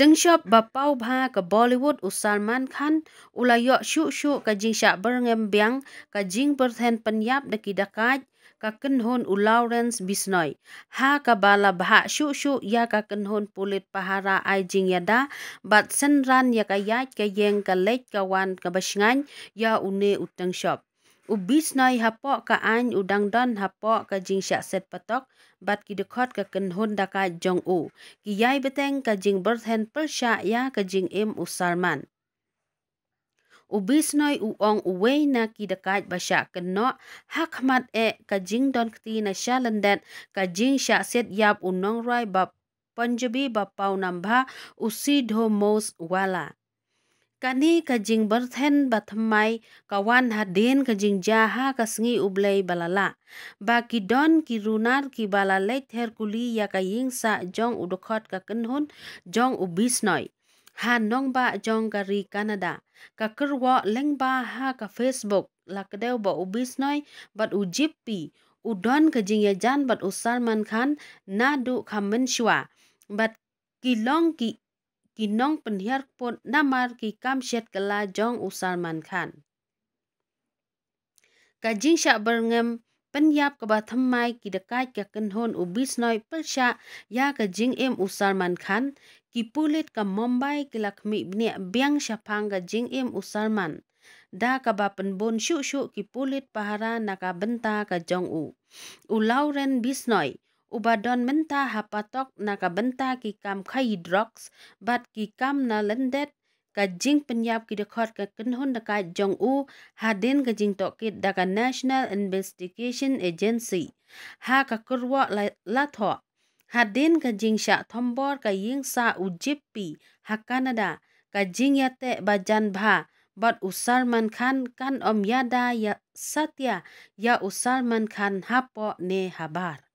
Uteng shop bapau bha ka Bollywood Salman Khan ulayo shu ka jing sha berngem biang ka jing berthen penyap de kidakai ka kenhon Lawrence Bisnoy ha ka bala bha shu ya ka kenhon pulit pahara ai jing yada bat senran ya ka yat ka yeng ka lek ka wan ka basngan ya une uteng shop Bisnoy hapo ka an udang don hapo ka jing sha set patok bat ki dekot ka kenhon daka jong u ki yai beteng ka jing berthen persha ya ka jing Salman Bisnoy uong uwe na ki dekat basya keno hakmat ka jing don kti na sya lendet ka jing sya set yap unong rai bap Punjabi bapau nambha usidho mos wala kani ka jing berthen bathamai kawan hadin ka jing jaha ka sengi ublei balala ba ki don ki runar ki balalek herkuli ya ka yingsa jong udokot ka kenhon jong Bisnoy ha nong ba jong ka ri Canada ka kerwo leng ba ha ka Facebook la kedeu ba Bisnoy bat ujippi udon ka jing ya jan bat Salman Khan nadu ka menshwa bat kilong ki kinong penhiar pun namar ki kamshet kala jong Salman Khan. Kajing sya berngem penyap ke bathamai ki dekat ke kenhon Bisnoy persya ya kajing Salman Khan ki pulit ke Mumbai ki lakmi bnia biang syapang kajing Salman. Da ka ba penbon syu ki pulit pahara naka benta ka jong Lawrence Bisnoy ubadon menta hapatok naka benta ki kam khai drugs bat ki kam na lendet ka jing penyap ki dekot ka kenhon dekat jong hadin ka jing tokit daka National Investigation Agency ha ka kurwa latho hadin ka jing sya thombor ka ying sa ujippi ha Canada ka jing yate bajan bha bat Salman Khan kan om yada ya satya ya Salman Khan hapo ne habar